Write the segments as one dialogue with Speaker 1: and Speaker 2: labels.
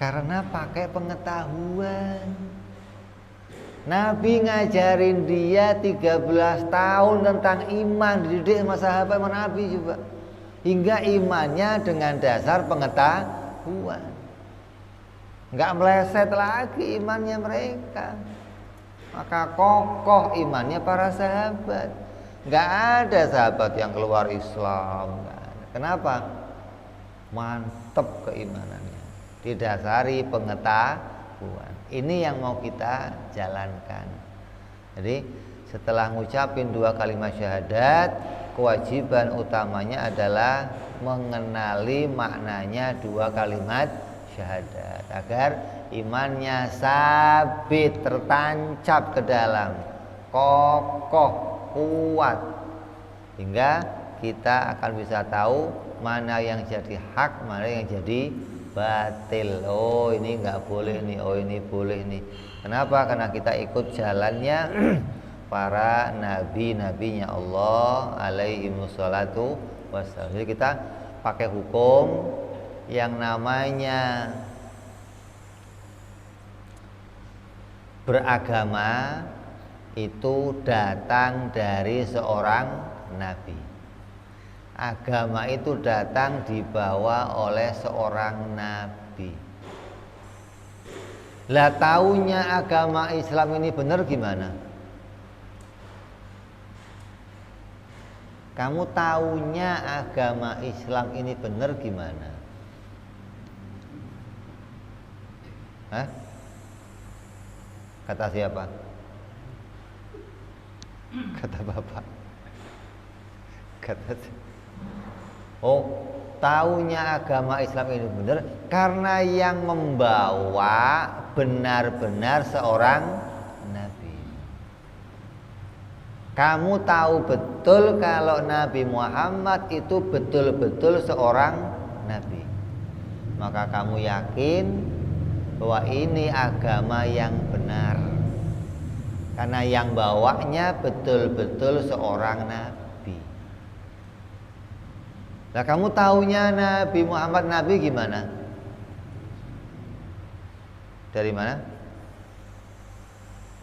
Speaker 1: Karena pakai pengetahuan. Nabi ngajarin dia 13 tahun tentang iman, dididik sama sahabat sama Nabi juga. Hingga imannya dengan dasar pengetahuan. Enggak meleset lagi imannya mereka. Maka kokoh imannya para sahabat. Enggak ada sahabat yang keluar Islam. Kenapa? Mantep keimanannya, didasari pengetahuan. Ini yang mau kita jalankan. Jadi setelah ngucapin 2 kalimat syahadat, kewajiban utamanya adalah mengenali maknanya 2 kalimat syahadat agar imannya sabit, tertancap ke dalam, kokoh, kuat, hingga kita akan bisa tahu mana yang jadi hak, mana yang jadi batil. Oh ini nggak boleh nih, oh ini boleh nih. Kenapa? Karena kita ikut jalannya para nabi-nabinya Allah alaihi wassalatu wassalam. Jadi kita pakai hukum yang namanya beragama itu datang dari seorang nabi. Agama itu datang dibawa oleh seorang nabi. Lah taunya agama Islam ini benar gimana? Kamu taunya agama Islam ini benar gimana? Hah? Kata siapa? Kata Bapak. Kata siapa? Oh, taunya agama Islam ini benar karena yang membawa benar-benar seorang nabi. Kamu tahu betul kalau Nabi Muhammad itu betul-betul seorang nabi. Maka kamu yakin bahwa ini agama yang benar. Karena yang bawanya betul-betul seorang nabi. Nah kamu taunya Nabi Muhammad nabi gimana? Dari mana?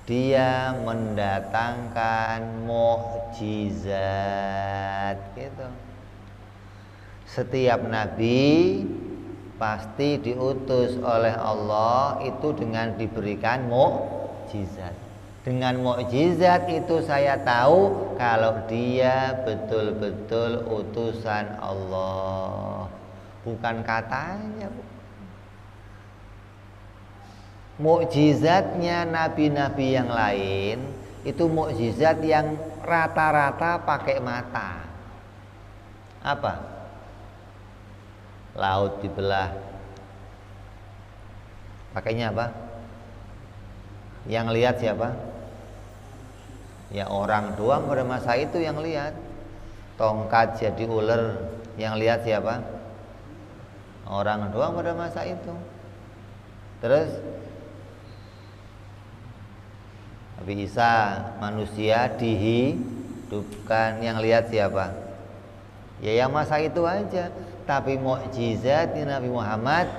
Speaker 1: Dia mendatangkan mukjizat gitu. Setiap nabi pasti diutus oleh Allah itu dengan diberikan mukjizat. Dengan mukjizat itu saya tahu kalau dia betul-betul utusan Allah. Bukan katanya. Mukjizatnya nabi-nabi yang lain itu mukjizat yang rata-rata pakai mata. Apa? Laut dibelah. Pakainya apa? Yang lihat siapa? Ya orang doang pada masa itu yang lihat. Tongkat jadi ular, yang lihat siapa? Orang doang pada masa itu. Terus Nabi Isa manusia dihidupkan, yang lihat siapa? Ya yang masa itu aja. Tapi mukjizat Nabi Muhammad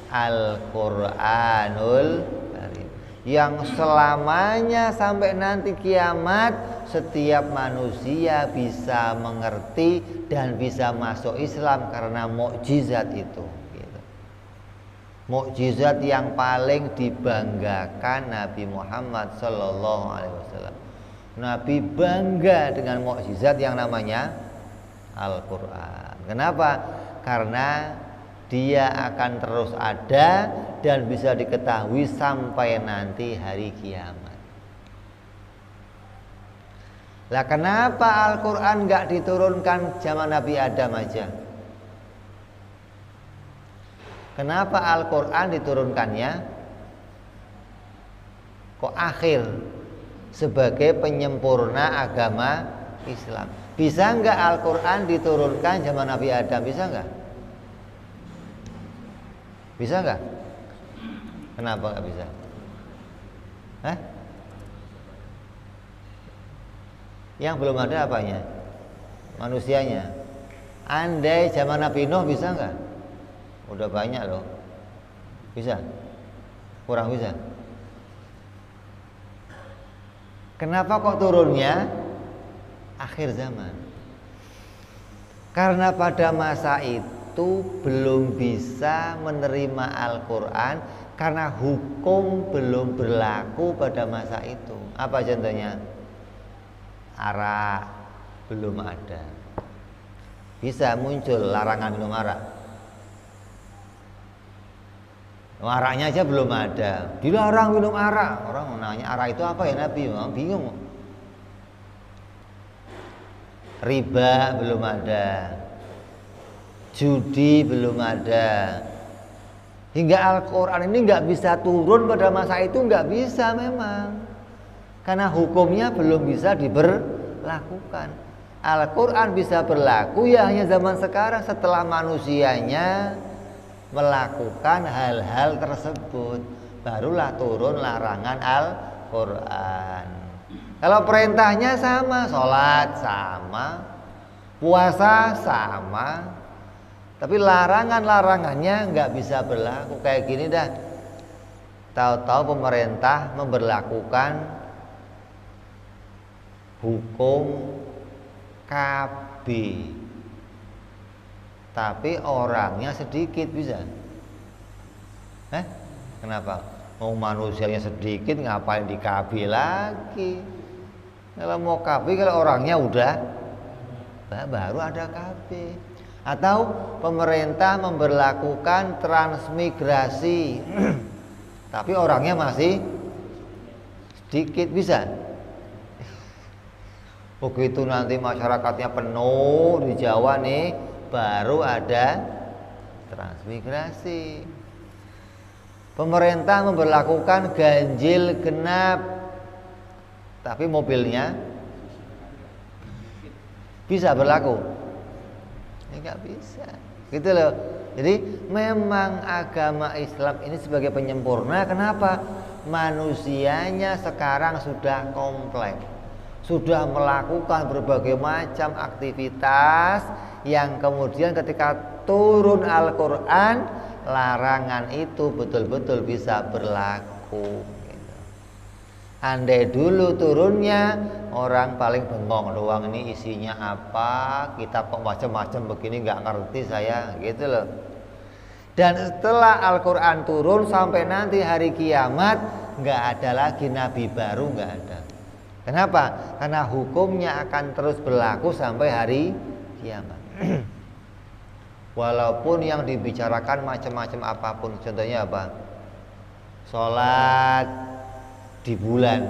Speaker 1: Al-Qur'anul Karim, yang selamanya sampai nanti kiamat setiap manusia bisa mengerti dan bisa masuk Islam karena mukjizat itu. Mukjizat yang paling dibanggakan Nabi Muhammad Sallallahu Alaihi Wasallam. Nabi bangga dengan mukjizat yang namanya Al-Quran. Kenapa? Karena dia akan terus ada dan bisa diketahui sampai nanti hari kiamat. Lah kenapa Al-Quran nggak diturunkan zaman Nabi Adam aja? Kenapa Al-Quran diturunkannya kok akhir sebagai penyempurna agama Islam? Bisa nggak Al-Quran diturunkan zaman Nabi Adam? Bisa nggak? Bisa nggak? Kenapa nggak bisa? Hah? Yang belum ada apanya? Manusianya. Andai zaman Nabi Nuh bisa nggak? Udah banyak loh. Bisa? Kurang bisa? Kenapa kok turunnya akhir zaman? Karena pada masa itu belum bisa menerima Al-Quran karena hukum belum berlaku pada masa itu. Apa contohnya? Arak belum ada. Bisa muncul larangan minum arak. Araknya aja belum ada, dilarang minum arak. Orang nanya arak itu apa ya Nabi? Bingung. Riba belum ada, judi belum ada. Hingga Al-Quran ini nggak bisa turun pada masa itu, nggak bisa memang. Karena hukumnya belum bisa diberlakukan. Al-Quran bisa berlaku ya hanya zaman sekarang setelah manusianya melakukan hal-hal tersebut, barulah turun larangan Al-Quran. Kalau perintahnya sama, sholat sama, puasa sama, tapi larangan-larangannya nggak bisa berlaku. Kayak gini dah, tahu-tahu pemerintah memberlakukan hukum KB, tapi orangnya sedikit, bisa? Kenapa? Mau manusianya sedikit ngapain di KB lagi? Kalau mau KB, kalau orangnya udah baru ada KB. Atau pemerintah memberlakukan transmigrasi tapi orangnya masih sedikit, bisa? Begitu nanti masyarakatnya penuh di Jawa nih, baru ada transmigrasi. Pemerintah memberlakukan ganjil genap, tapi mobilnya bisa berlaku? Nggak bisa, gitu loh. Jadi memang agama Islam ini sebagai penyempurna. Kenapa? Manusianya sekarang sudah kompleks, sudah melakukan berbagai macam aktivitas yang kemudian ketika turun Al-Quran, larangan itu betul-betul bisa berlaku. Andai dulu turunnya orang paling bengong doang, ini isinya apa, kitab macam-macam begini nggak ngerti saya, gitu loh. Dan setelah Al-Quran turun sampai nanti hari kiamat, nggak ada lagi nabi baru, nggak ada. Kenapa? Karena hukumnya akan terus berlaku sampai hari kiamat. Walaupun yang dibicarakan macam-macam apapun, contohnya apa? Sholat di bulan,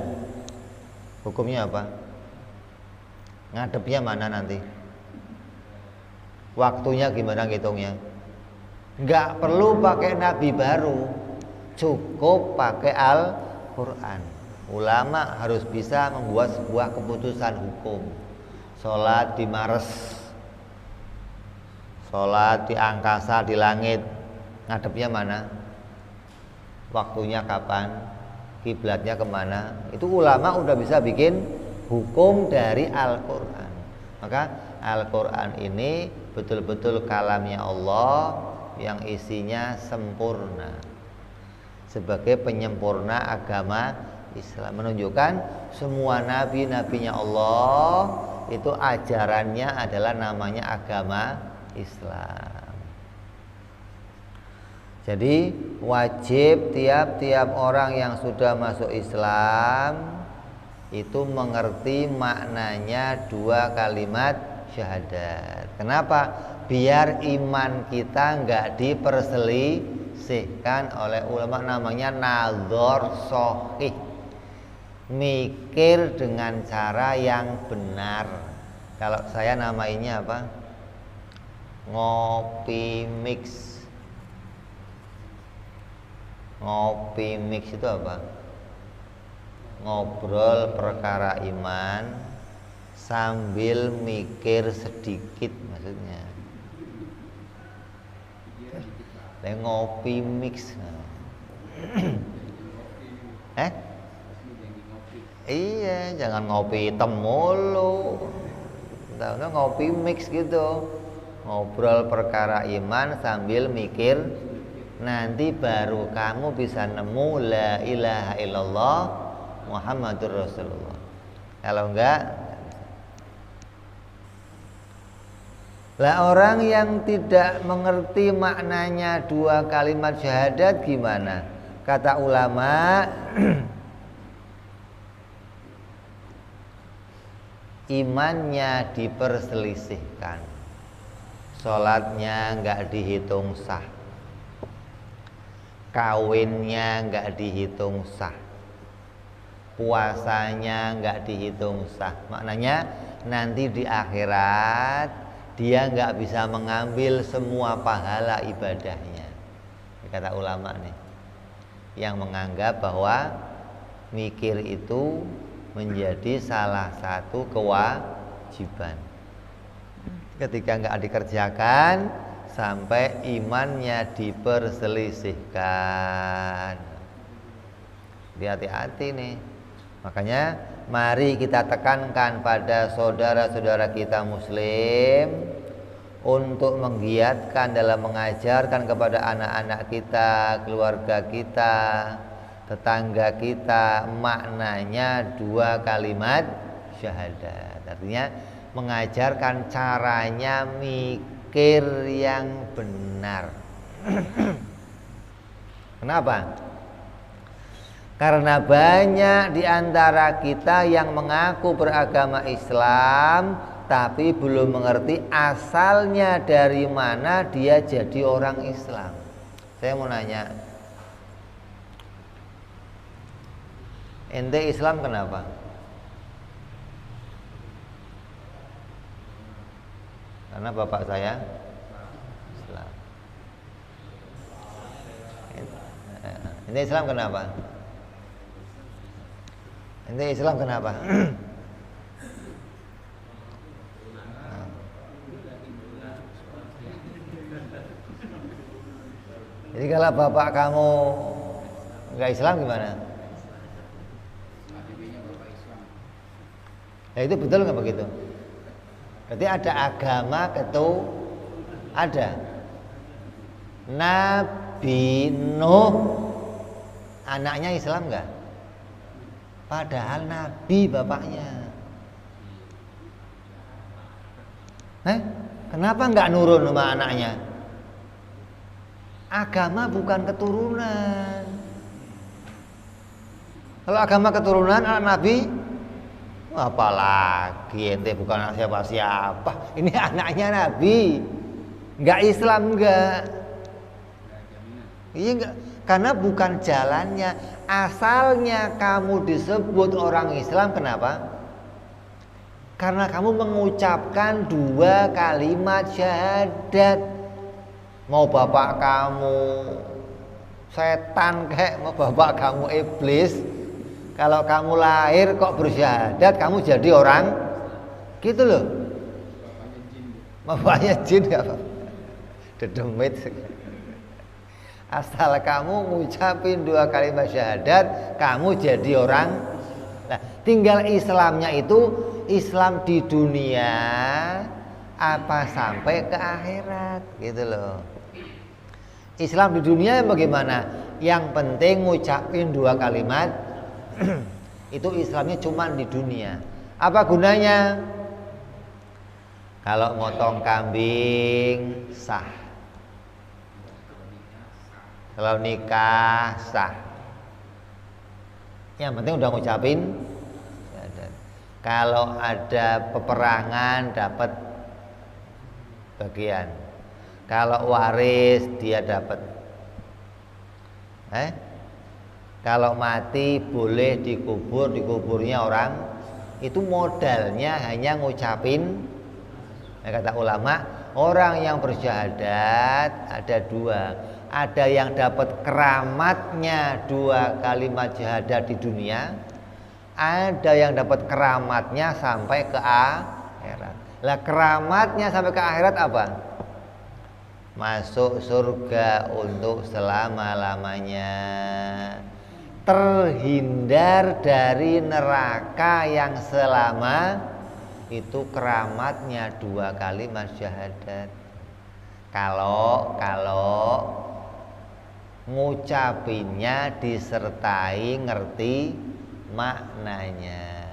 Speaker 1: hukumnya apa? Ngadepnya mana nanti? Waktunya gimana ngitungnya? Nggak perlu pakai nabi baru, cukup pakai Al-Quran. Ulama harus bisa membuat sebuah keputusan hukum. Sholat di Mars, sholat di angkasa, di langit, ngadepnya mana? Waktunya kapan? Kiblatnya kemana? Itu ulama udah bisa bikin hukum dari Al-Quran. Maka Al-Quran ini betul-betul kalamnya Allah yang isinya sempurna, sebagai penyempurna agama Islam, menunjukkan semua nabi-nabinya Allah itu ajarannya adalah namanya agama Islam. Jadi wajib tiap-tiap orang yang sudah masuk Islam itu mengerti maknanya dua kalimat syahadat. Kenapa? Biar iman kita nggak diperselisihkan oleh ulama, namanya nazar shahih, mikir dengan cara yang benar. Kalau saya namainya apa? Ngopi mix. Ngopi mix itu apa? Ngobrol perkara iman sambil mikir sedikit, maksudnya. Ngopi mix. Iya, jangan ngopi hitam mulu. Tahu ngopi mix gitu. Ngobrol perkara iman sambil mikir nanti baru kamu bisa nemu la ilaha illallah Muhammadur Rasulullah. Kalau enggak, lah orang yang tidak mengerti maknanya dua kalimat syahadat gimana? Kata ulama, imannya diperselisihkan, sholatnya enggak dihitung sah, kawinnya enggak dihitung sah, puasanya enggak dihitung sah. Maknanya nanti di akhirat dia enggak bisa mengambil semua pahala ibadahnya. Kata ulama nih, yang menganggap bahwa mikir itu menjadi salah satu kewajiban. Ketika enggak dikerjakan sampai imannya diperselisihkan. Hati-hati nih. Makanya mari kita tekankan pada saudara-saudara kita muslim untuk menggiatkan dalam mengajarkan kepada anak-anak kita, keluarga kita, tetangga kita maknanya dua kalimat syahadat. Artinya mengajarkan caranya mikir yang benar. Kenapa? Karena banyak di antara kita yang mengaku beragama Islam tapi belum mengerti asalnya dari mana dia jadi orang Islam. Saya mau nanya, ente Islam kenapa? Karena bapak saya Islam. Ente Islam kenapa? Ente Islam kenapa? Jadi kalau bapak kamu enggak Islam gimana? Ya itu betul nggak begitu? Berarti ada agama ada. Nabi Nuh anaknya Islam nggak? Padahal Nabi bapaknya. Kenapa nggak nurun sama anaknya? Agama bukan keturunan. Kalau agama keturunan anak Nabi, apalagi ente bukan anak siapa-siapa. Ini anaknya Nabi. Nggak Islam nggak? Iya nggak? Karena bukan jalannya. Asalnya kamu disebut orang Islam kenapa? Karena kamu mengucapkan dua kalimat syahadat. Mau bapak kamu setan kayak mau bapak kamu iblis, kalau kamu lahir kok bersyahadat kamu jadi orang gitu loh. Bapaknya jin gak apa-apa, dedemit. Asal kamu ngucapin dua kalimat syahadat, kamu jadi orang. Nah, tinggal Islamnya itu Islam di dunia apa sampai ke akhirat, gitu loh. Islam di dunia bagaimana? Yang penting ngucapin dua kalimat. Itu Islamnya cuma di dunia. Apa gunanya? Kalau motong kambing sah, kalau nikah sah. Yang penting udah ngucapin. Kalau ada peperangan dapat bagian. Kalau waris dia dapat. Kalau mati boleh dikubur, dikuburnya orang. Itu modalnya hanya ngucapin. Kata ulama, orang yang bersyahadat ada dua. Ada yang dapat keramatnya dua kalimat syahadat di dunia, ada yang dapat keramatnya sampai ke akhirat. Lah keramatnya sampai ke akhirat apa? Masuk surga untuk selama-lamanya, terhindar dari neraka yang selama itu. Keramatnya dua kalimat syahadat. Kalau ngucapinnya disertai ngerti maknanya.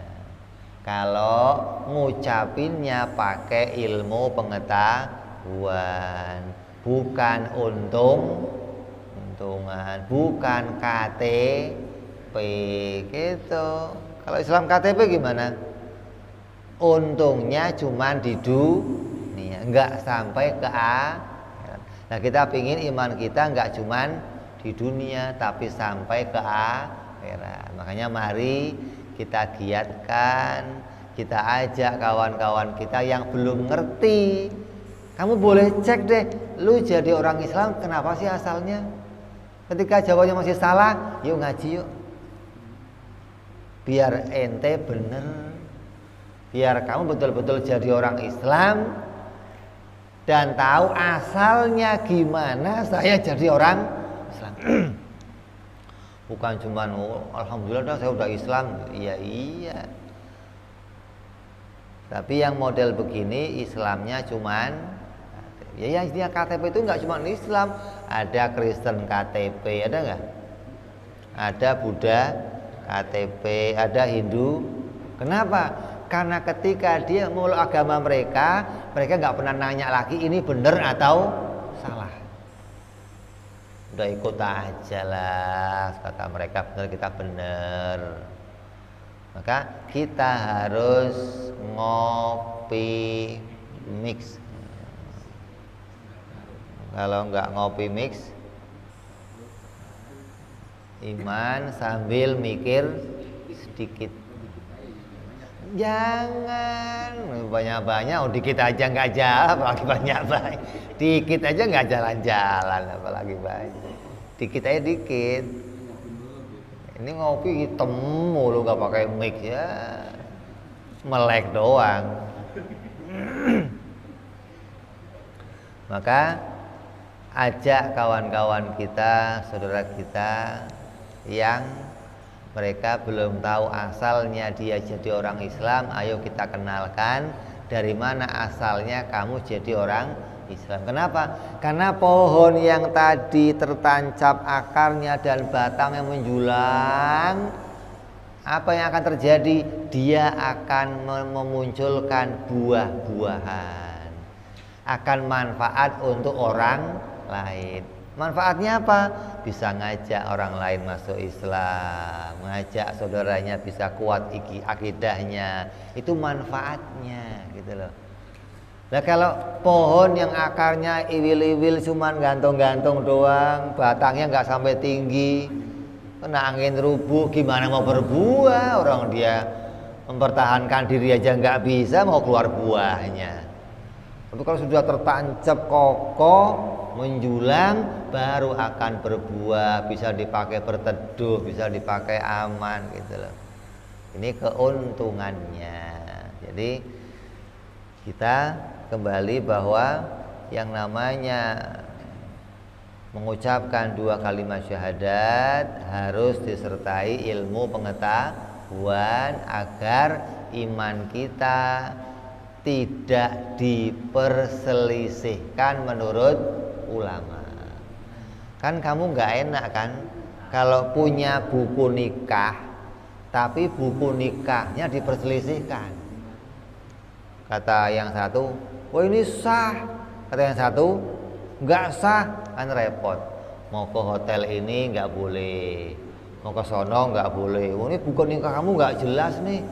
Speaker 1: Kalau ngucapinnya pakai ilmu pengetahuan, bukan untungan, bukan KTP gitu. Kalau Islam KTP gimana? Untungnya cuman di dunia, enggak sampai ke akhirat. Nah, kita pingin iman kita enggak cuman di dunia tapi sampai ke akhirat. Makanya mari kita giatkan, kita ajak kawan-kawan kita yang belum ngerti. Kamu boleh cek deh, lu jadi orang Islam kenapa sih asalnya? Ketika jawabannya masih salah, yuk ngaji yuk. Biar ente bener, biar kamu betul-betul jadi orang Islam dan tahu asalnya gimana saya jadi orang Islam. Bukan cuman alhamdulillah dah saya udah Islam. Iya. Tapi yang model begini Islamnya cuman ya yang KTP itu nggak cuma Islam, ada Kristen KTP, ada nggak? Ada Buddha KTP, ada Hindu. Kenapa? Karena ketika dia meluk agama mereka nggak pernah nanya lagi ini benar atau salah. Udah ikut aja lah, kata mereka benar kita benar. Maka kita harus ngopi mix. Kalau nggak ngopi mix, iman sambil mikir sedikit. Jangan banyak-banyak, dikit aja nggak jalan, apalagi banyak-banyak. Dikit aja nggak jalan-jalan, apalagi banyak. Dikit aja dikit. Ini ngopi hitam mulu nggak pakai mix ya, melek doang. Maka ajak kawan-kawan kita, saudara kita yang mereka belum tahu asalnya dia jadi orang Islam, ayo kita kenalkan dari mana asalnya kamu jadi orang Islam. Kenapa? Karena pohon yang tadi tertancap akarnya dan batang yang menjulang, apa yang akan terjadi? Dia akan memunculkan buah-buahan, akan manfaat untuk orang lain. Manfaatnya apa? Bisa ngajak orang lain masuk Islam, ngajak saudaranya bisa kuat akidahnya. Itu manfaatnya gitu loh. Nah kalau pohon yang akarnya iwil-iwil cuman gantung-gantung doang, batangnya nggak sampai tinggi, kena angin rubuh, gimana mau berbuah? Orang dia mempertahankan diri aja nggak bisa, mau keluar buahnya. Tapi kalau sudah tertancap kokoh, menjulang, baru akan berbuah, bisa dipakai berteduh, bisa dipakai aman gitu loh. Ini keuntungannya. Jadi kita kembali bahwa yang namanya mengucapkan dua kalimat syahadat harus disertai ilmu pengetahuan agar iman kita tidak diperselisihkan menurut ulama. Kan kamu nggak enak kan kalau punya buku nikah tapi buku nikahnya diperselisihkan. Kata yang satu, wah ini sah. Kata yang satu, nggak sah, kan repot. Mau ke hotel ini nggak boleh, mau ke sono nggak boleh. Wah ini buku nikah kamu nggak jelas nih.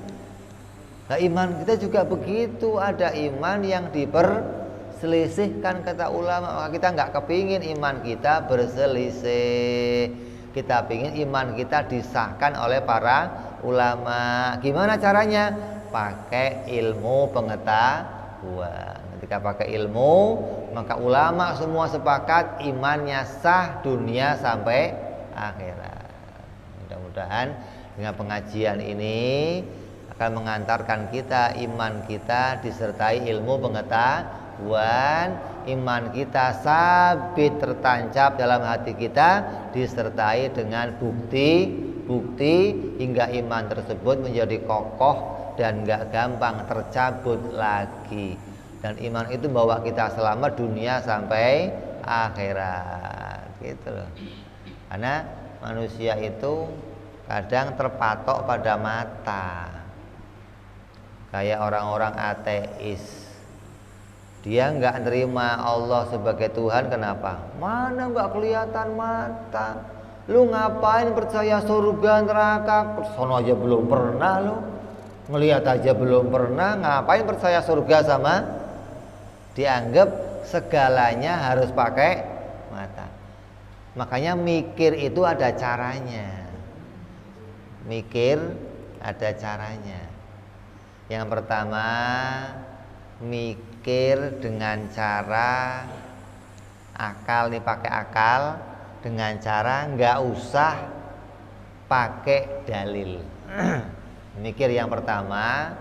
Speaker 1: Nah iman kita juga begitu, ada iman yang diperselisihkan kata ulama. Maka kita nggak kepingin iman kita berselisih. Kita pingin iman kita disahkan oleh para ulama. Gimana caranya? Pakai ilmu pengetahuan. Ketika pakai ilmu, maka ulama semua sepakat imannya sah dunia sampai akhirat. Mudah-mudahan dengan pengajian ini akan mengantarkan kita iman kita disertai ilmu pengetahuan, iman kita sabit tertancap dalam hati kita disertai dengan bukti hingga iman tersebut menjadi kokoh dan gak gampang tercabut lagi. Dan iman itu bawa kita selamat dunia sampai akhirat gitu loh. Karena manusia itu kadang terpatok pada mata. Kayak orang-orang ateis, dia nggak nerima Allah sebagai Tuhan. Kenapa? Mana nggak kelihatan mata. Lu ngapain percaya surga neraka? Sono aja belum pernah lu. Ngelihat aja belum pernah. Ngapain percaya surga sama? Dianggap segalanya harus pakai mata. Makanya mikir itu ada caranya. Mikir ada caranya. Yang pertama, mikir dengan cara akal, nih pakai akal, dengan cara nggak usah pakai dalil. Mikir yang pertama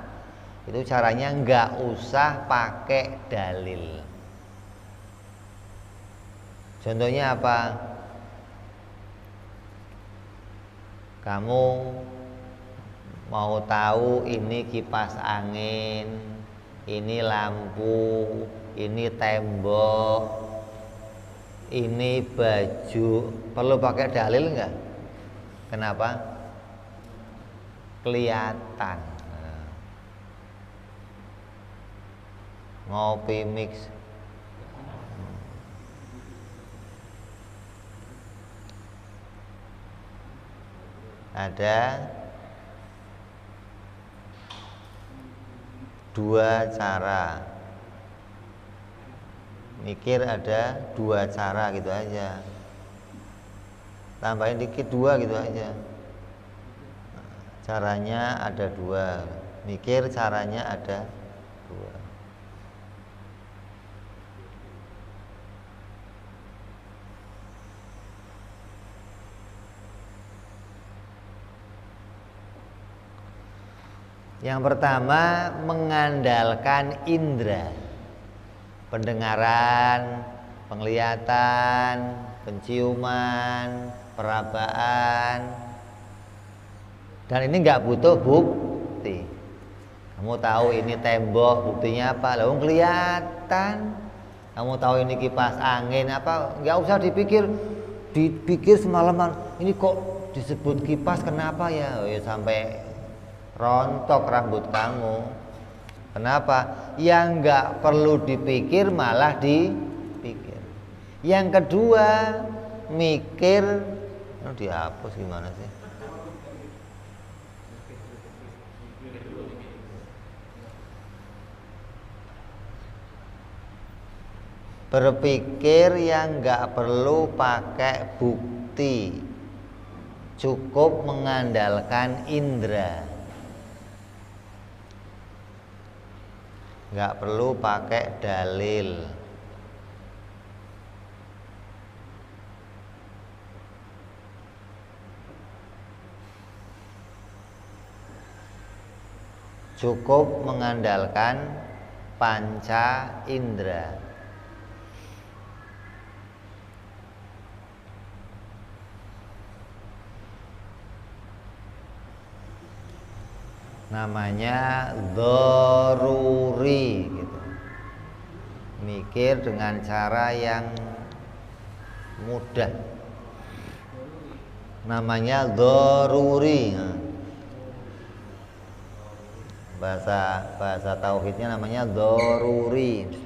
Speaker 1: itu caranya nggak usah pakai dalil. Contohnya apa? Kamu mau tahu ini kipas angin, ini lampu, ini tembok, ini baju, perlu pakai dalil nggak? Kenapa? Kelihatan. Ngopi mix. Ada dua cara. Mikir ada dua cara gitu aja. Tambahin dikit dua gitu aja. Caranya ada dua. Mikir caranya ada dua. Yang pertama, mengandalkan indera. Pendengaran, penglihatan, penciuman, perabaan. Dan ini nggak butuh bukti. Kamu tahu ini tembok, buktinya apa? Lalu kelihatan. Kamu tahu ini kipas angin apa? Nggak usah dipikir semalaman. Ini kok disebut kipas, kenapa ya? Oh ya, sampai rontok rambut kamu. Kenapa? Yang nggak perlu dipikir malah dipikir. Yang kedua, mikir. Dihapus gimana sih? Berpikir yang nggak perlu pakai bukti, cukup mengandalkan indera. Nggak perlu pakai dalil. Cukup mengandalkan panca indera. Namanya dzaruri gitu. Mikir dengan cara yang mudah. Namanya dzaruri. Bahasa tauhidnya namanya dzaruri.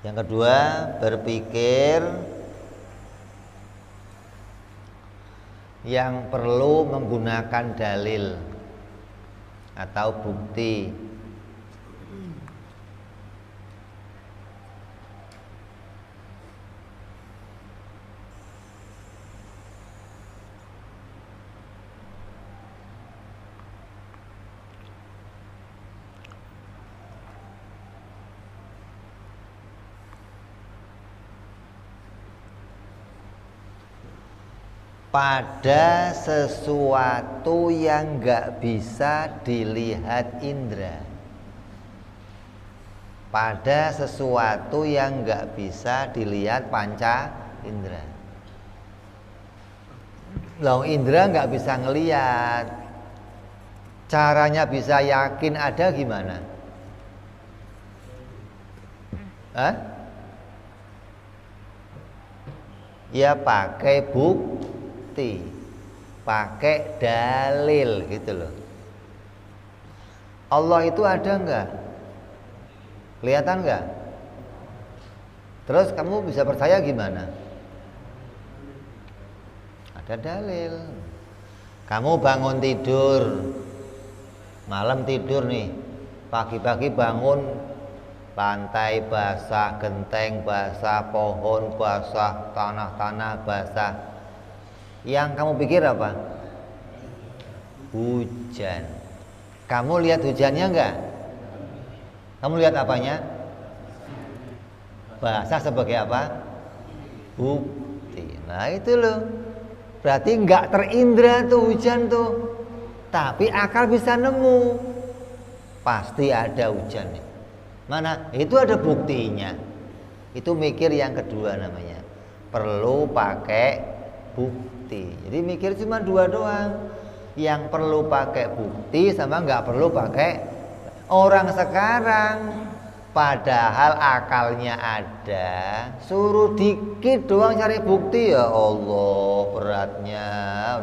Speaker 1: Yang kedua, berpikir yang perlu menggunakan dalil atau bukti. Pada sesuatu yang nggak bisa dilihat indera. Pada sesuatu yang nggak bisa dilihat panca indera. Loh, indera nggak bisa ngelihat. Caranya bisa yakin ada gimana? Hah? Ya pakai bukti, pakai dalil gitu loh. Allah itu ada enggak? Kelihatan enggak? Terus kamu bisa percaya gimana? Ada dalil. Kamu bangun tidur, malam tidur nih, pagi-pagi bangun, lantai basah, genteng basah, pohon basah, tanah-tanah basah. Yang kamu pikir apa? Hujan. Kamu lihat hujannya enggak? Kamu lihat apanya? Basah sebagai apa? Bukti. Nah itu loh. Berarti enggak terindra tuh hujan tuh. Tapi akal bisa nemu. Pasti ada hujannya. Mana? Itu ada buktinya. Itu mikir yang kedua namanya. Perlu pakai bukti. Jadi mikir cuma dua doang. Yang perlu pakai bukti sama nggak perlu pakai. Orang sekarang padahal akalnya ada, suruh dikit doang cari bukti, ya Allah beratnya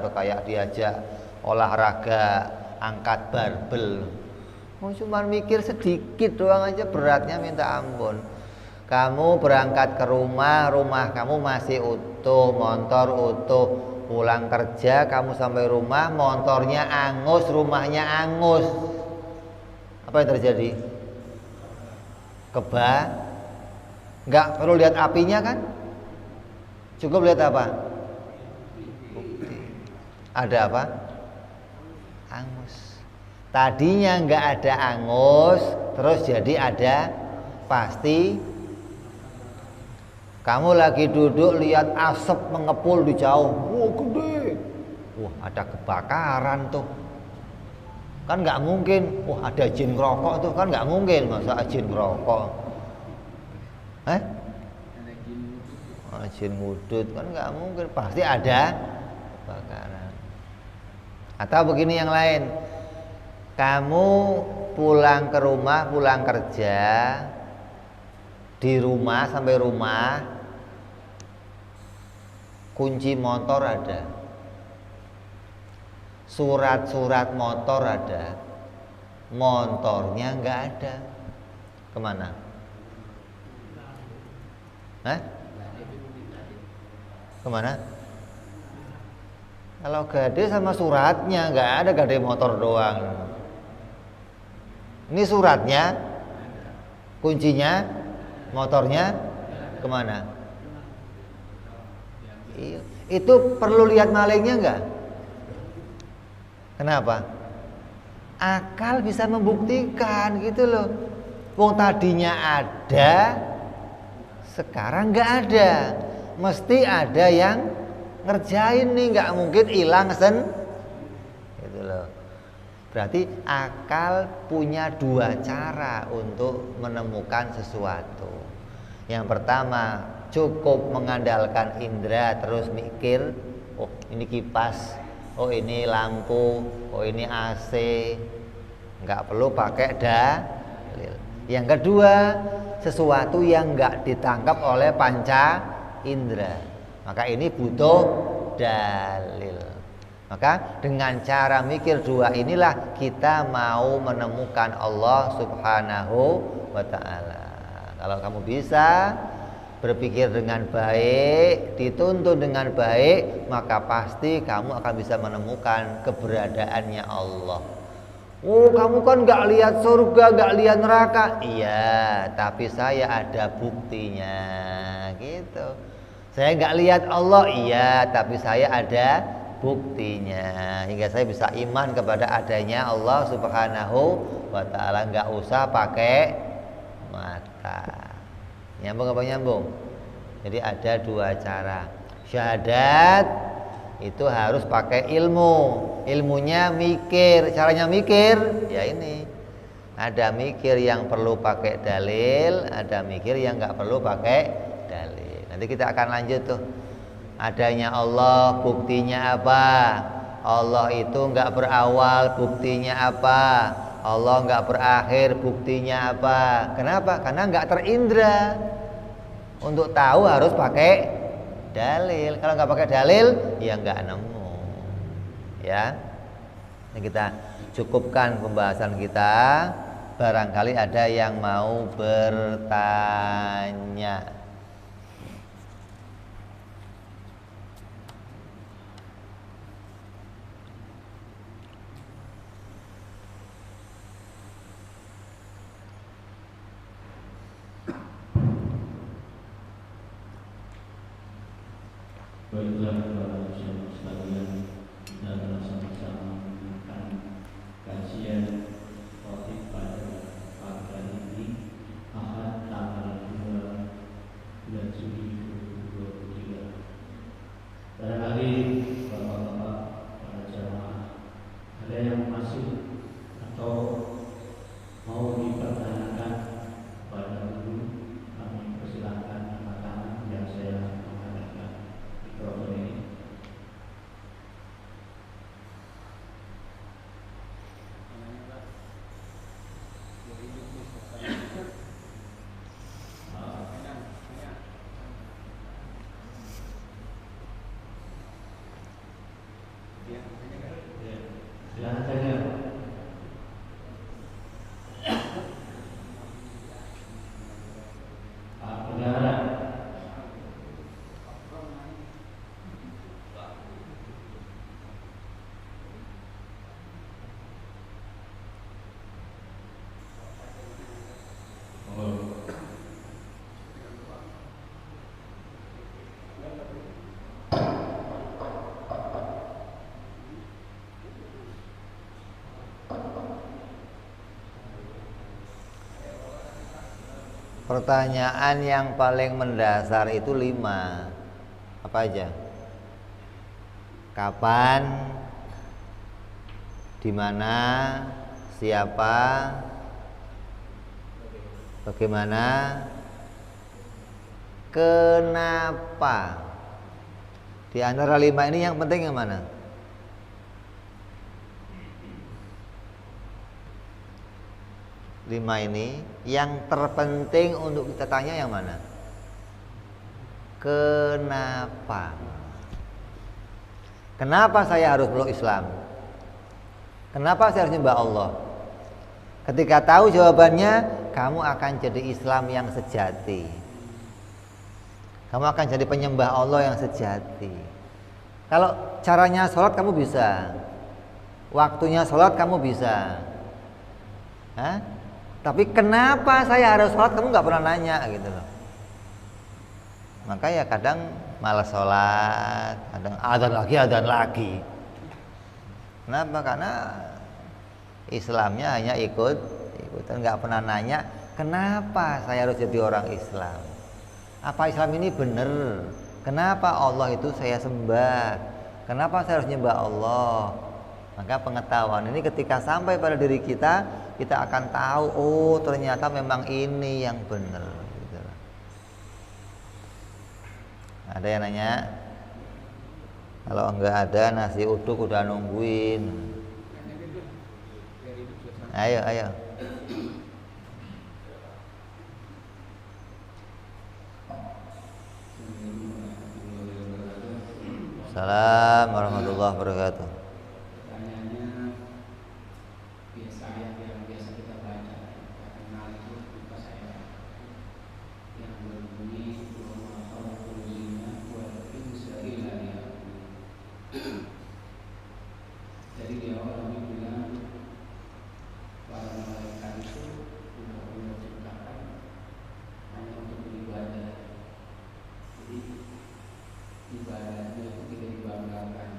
Speaker 1: udah kayak diajak olahraga angkat barbel. Mau cuma mikir sedikit doang aja beratnya minta ampun. Kamu berangkat ke rumah, rumah kamu masih utuh, motor utuh. Pulang kerja kamu sampai rumah, motornya angus, rumahnya angus. Apa yang terjadi? Nggak perlu lihat apinya kan? Cukup lihat apa? Bukti. Ada apa? Angus. Tadinya nggak ada angus, terus jadi ada. Pasti kamu lagi duduk lihat asap mengepul di jauh. Wah gede. Wah ada kebakaran tuh. Kan nggak mungkin, wah ada jin ngerokok tuh, kan nggak mungkin, masa jin ngerokok, jin ngudut, kan nggak mungkin, pasti ada kebakaran. Atau begini yang lain, kamu pulang ke rumah, pulang kerja, di rumah sampai rumah, kunci motor ada. Surat-surat motor ada, motornya nggak ada, kemana? Kemana? Kalau gade sama suratnya nggak ada, gade motor doang. Ini suratnya, kuncinya, motornya kemana? Itu perlu lihat malingnya nggak? Kenapa? Akal bisa membuktikan gitu loh. Wong tadinya ada, sekarang nggak ada. Mesti ada yang ngerjain nih, nggak mungkin hilang gitu loh. Berarti akal punya dua cara untuk menemukan sesuatu. Yang pertama, cukup mengandalkan indera, terus mikir, oh ini kipas, oh ini lampu, oh ini AC, nggak perlu pakai dalil. Yang kedua, sesuatu yang nggak ditangkap oleh panca indera, maka ini butuh dalil. Maka dengan cara mikir dua inilah kita mau menemukan Allah Subhanahu wa ta'ala. Kalau kamu bisa berpikir dengan baik, dituntun dengan baik, maka pasti kamu akan bisa menemukan keberadaannya Allah. Oh, kamu kan gak lihat surga, gak lihat neraka. Iya, tapi saya ada buktinya gitu. Saya gak lihat Allah, iya, tapi saya ada buktinya, hingga saya bisa iman kepada adanya Allah Subhanahu wa ta'ala. Gak usah pakai mata. Nyambung apa nyambung? Jadi ada dua cara. Syahadat itu harus pakai ilmu. Ilmunya mikir. Caranya mikir ya ini. Ada mikir yang perlu pakai dalil, ada mikir yang nggak perlu pakai dalil. Nanti kita akan lanjut tuh. Adanya Allah buktinya apa? Allah itu nggak berawal, buktinya apa? Allah nggak berakhir, buktinya apa? Kenapa? Karena nggak terindra. Untuk tahu harus pakai dalil. Kalau nggak pakai dalil, ya nggak nemu. Ya, ini kita cukupkan pembahasan kita. Barangkali ada yang mau bertanya.
Speaker 2: Baiklah para jemaah sekalian, kita telah sama-sama mendengarkan kajian topik pada pagi hari ini, Ahad tanggal 2 bulan Juli 2023. Barangkali bapak-bapak, para jemaah, ada yang masih atau mau dipertanyakan kepada guru, kami persilahkan angkat tangan yang saya menghadapkan mikrofon ini. Silakan saja. Pak Negara.
Speaker 1: Pertanyaan yang paling mendasar itu 5. Apa aja? Kapan? Di mana? Siapa? Bagaimana? Kenapa? Di antara 5 ini yang penting yang mana? Lima ini yang terpenting untuk kita tanya yang mana? Kenapa? Kenapa saya harus meluk Islam? Kenapa saya harus nyembah Allah? Ketika tahu jawabannya, kamu akan jadi Islam yang sejati. Kamu akan jadi penyembah Allah yang sejati. Kalau caranya sholat kamu bisa, waktunya sholat kamu bisa. Hah? Tapi kenapa saya harus sholat kamu nggak pernah nanya gitu loh. Maka ya kadang malas sholat, kadang adzan lagi. Kenapa? Karena Islamnya hanya ikutan, nggak pernah nanya kenapa saya harus jadi orang Islam. Apa Islam ini benar? Kenapa Allah itu saya sembah? Kenapa saya harus nyembah Allah? Maka pengetahuan ini ketika sampai pada diri kita, kita akan tahu, oh ternyata memang ini yang benar gitu. Ada yang nanya? Kalau enggak ada, nasi uduk udah nungguin. Ayo. Assalamualaikum warahmatullahi wabarakatuh.
Speaker 2: Jadi di awal kami bilang para malaikat itu sudah Allah ciptakan hanya untuk beribadah. Jadi ibadahnya itu tidak dibanggakan.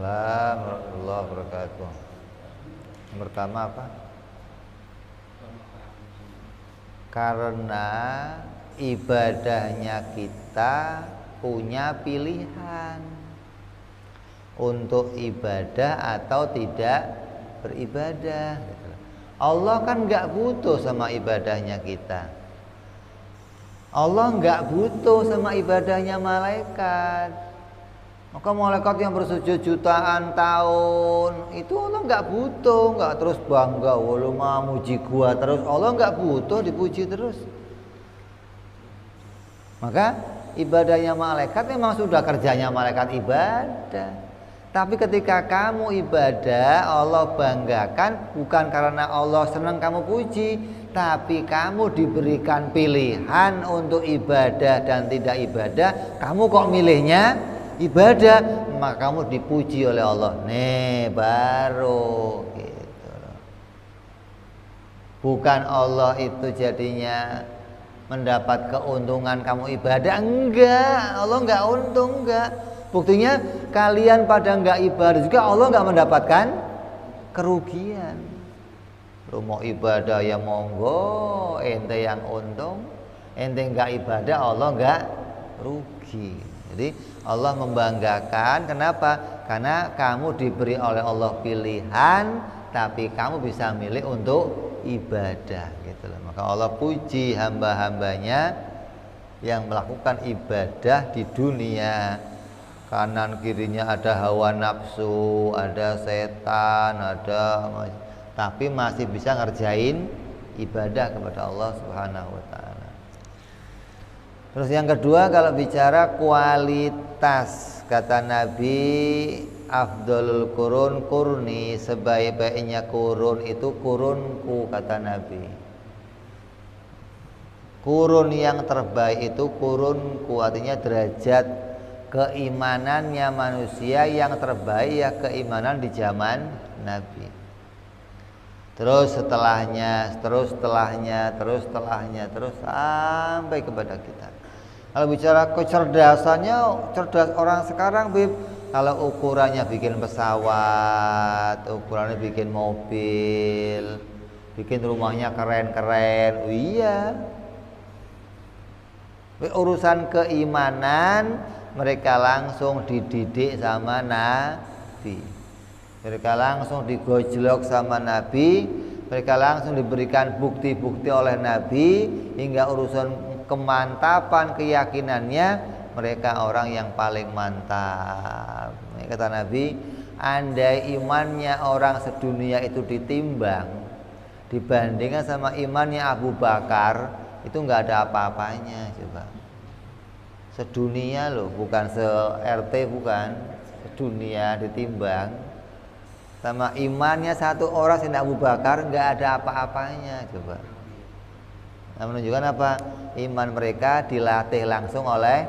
Speaker 1: Waalaikumsalam warahmatullahi wabarakatuh. Yang pertama apa? Karena ibadahnya kita punya pilihan untuk ibadah atau tidak beribadah. Allah kan nggak butuh sama ibadahnya kita. Allah nggak butuh sama ibadahnya malaikat. Maka malaikat yang bersujud jutaan tahun itu Allah nggak butuh, nggak terus bangga, walau muji gua terus. Allah nggak butuh dipuji terus. Maka ibadahnya malaikat memang sudah kerjanya malaikat ibadah. Tapi ketika kamu ibadah, Allah banggakan bukan karena Allah senang kamu puji, tapi kamu diberikan pilihan untuk ibadah dan tidak ibadah. Kamu kok milihnya ibadah, maka kamu dipuji oleh Allah. Nih baru gitu. Bukan Allah itu jadinya mendapat keuntungan kamu ibadah, enggak. Allah enggak untung, enggak. Buktinya kalian pada enggak ibadah juga Allah enggak mendapatkan kerugian. Lu mau ibadah ya monggo, ente yang untung. Ente enggak ibadah Allah enggak rugi. Jadi Allah membanggakan, kenapa? Karena kamu diberi oleh Allah pilihan, tapi kamu bisa milih untuk ibadah gitu loh. Maka Allah puji hamba-hambanya yang melakukan ibadah di dunia. Kanan kirinya ada hawa nafsu, ada setan, tapi masih bisa ngerjain ibadah kepada Allah Subhanahu wa taala. Terus yang kedua, kalau bicara kualitas, kata Nabi, afdhalul qurun qurni, sebaik-baiknya kurun itu kurunku, kata Nabi. Kurun yang terbaik itu kurunku, artinya derajat keimanannya manusia yang terbaik ya keimanan di zaman Nabi. Terus setelahnya, terus sampai kepada kita. Kalau bicara kecerdasannya, cerdas orang sekarang, Bib, kalau ukurannya bikin pesawat, ukurannya bikin mobil, bikin rumahnya keren-keren, iya. Urusan keimanan mereka langsung dididik sama Nabi. Mereka langsung digojlok sama Nabi. Mereka langsung diberikan bukti-bukti oleh Nabi. Hingga urusan kemantapan keyakinannya, mereka orang yang paling mantap. Kata Nabi, andai imannya orang sedunia itu ditimbang, dibandingkan sama imannya Abu Bakar, itu nggak ada apa-apanya. Coba, sedunia loh, bukan se-RT, bukan, sedunia ditimbang sama imannya satu orang Sayyidina Abu Bakar, nggak ada apa-apanya. Coba, nah, menunjukkan apa? Iman mereka dilatih langsung oleh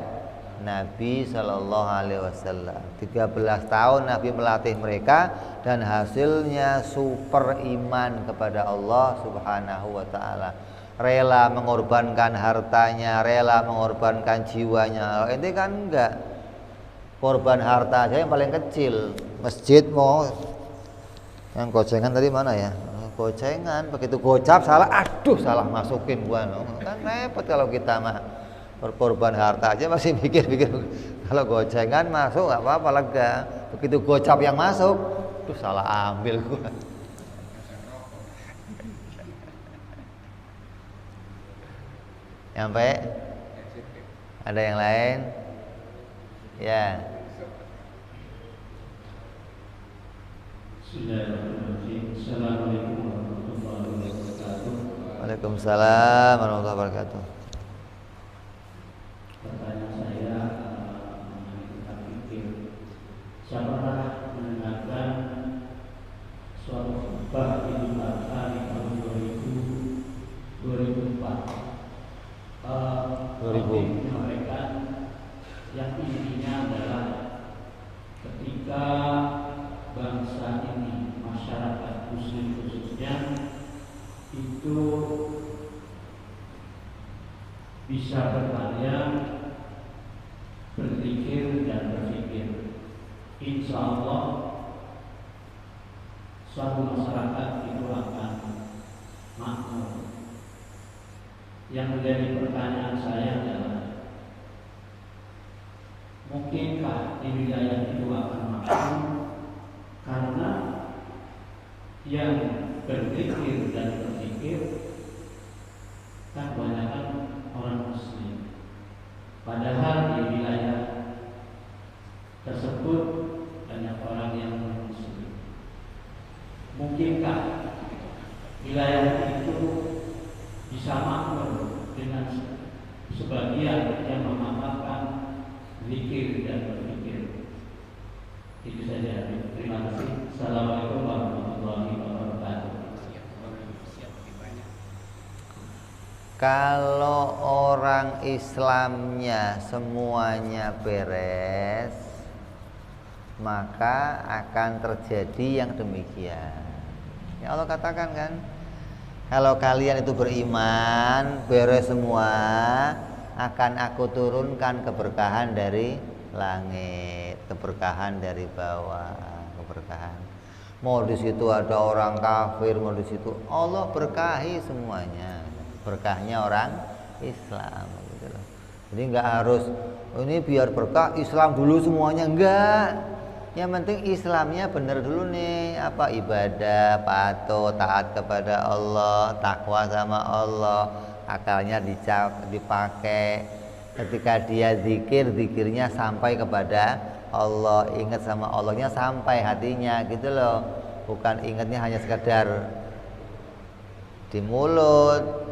Speaker 1: Nabi Shallallahu Alaihi Wasallam. 13 tahun Nabi melatih mereka dan hasilnya super iman kepada Allah Subhanahu Wa Taala. Rela mengorbankan hartanya, rela mengorbankan jiwanya. Ini kan enggak, korban harta aja yang paling kecil. Masjid mau, yang gocengan tadi mana ya? Gocengan, begitu gocap salah, aduh salah masukin gua. Kan repot kalau kita mah berkorban harta aja masih pikir-pikir. Kalau gocengan masuk nggak apa-apa, lega. Begitu gocap yang masuk, tuh salah ambil gua. Nyampe? Ada yang lain? Ya.
Speaker 2: Assalamualaikum warahmatullahi wabarakatuh.
Speaker 1: Waalaikumsalam warahmatullahi wabarakatuh.
Speaker 2: Pertanyaan saya mengenai kitab fikih. Saya pernah mendengarkan suatu khutbah Idul Adha di tahun 2004.
Speaker 1: 2000
Speaker 2: menyampaikan yang intinya adalah ketika bangsa ini, masyarakat muslim khususnya, itu bisa berkarya, berpikir dan berpikir, insya Allah suatu masyarakat itu akan makmur. Yang menjadi pertanyaan saya adalah, mungkinkah di wilayah itu akan makmur karena yang berzikir dan berzikir kan kebanyakan orang Muslim, padahal di wilayah tersebut banyak orang yang non Muslim. Mungkinkah wilayah itu bisa makmur dengan sebagian yang mengamalkan zikir dan berzikir? Itu saja. Terima kasih. Assalamualaikum warahmatullahi wabarakatuh.
Speaker 1: Kalau orang Islamnya semuanya beres, maka akan terjadi yang demikian. Ya Allah katakan kan, kalau kalian itu beriman, beres semua, akan aku turunkan keberkahan dari langit, keberkahan dari bawah, keberkahan. Mau di situ ada orang kafir, mau di situ Allah berkahi semuanya. Berkahnya orang Islam gitu loh. Jadi nggak harus ini biar berkah Islam dulu semuanya, enggak. Yang penting Islamnya benar dulu nih, apa ibadah, patuh, taat kepada Allah, takwa sama Allah, akalnya dipakai. Ketika dia zikir, zikirnya sampai kepada Allah, ingat sama Allahnya sampai hatinya gitu loh. Bukan ingatnya hanya sekedar di mulut.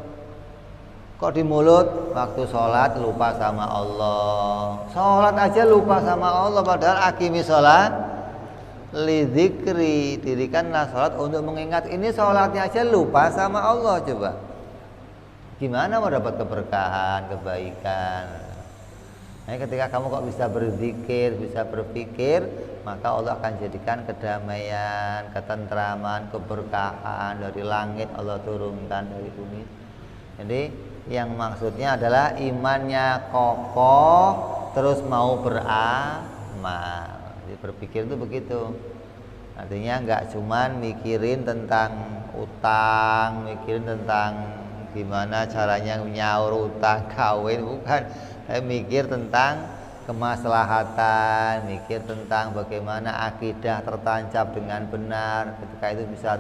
Speaker 1: Kok di mulut waktu sholat lupa sama Allah, sholat aja lupa sama Allah, padahal akimi sholat li dzikri, dirikanlah sholat untuk mengingat. Ini sholatnya aja lupa sama Allah, coba gimana mau dapat keberkahan, kebaikan? Nah, ketika kamu kok bisa berzikir, bisa berpikir, maka Allah akan jadikan kedamaian, ketentraman, keberkahan dari langit Allah turunkan dari bumi. Jadi yang maksudnya adalah imannya kokoh, terus mau beramal. Jadi berpikir itu begitu. Artinya nggak cuman mikirin tentang utang, mikirin tentang gimana caranya nyaur utang, kawin, bukan. Tapi mikir tentang kemaslahatan, mikir tentang bagaimana akidah tertancap dengan benar. Ketika itu bisa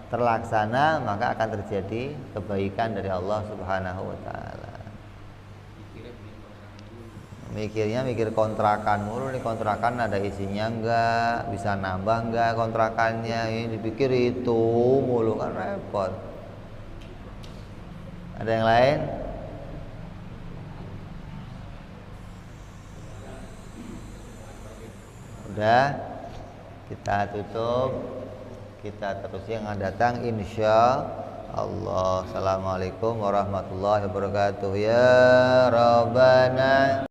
Speaker 1: terlaksana, maka akan terjadi kebaikan dari Allah Subhanahu wa taala. Mikirnya mikir kontrakan mulu, nih kontrakan ada isinya enggak, bisa nambah enggak kontrakannya, ini dipikir itu mulu, kan repot. Ada yang lain? Udah, kita tutup. Kita terus yang akan datang insya Allah. Assalamualaikum warahmatullahi wabarakatuh. Ya Rabbana.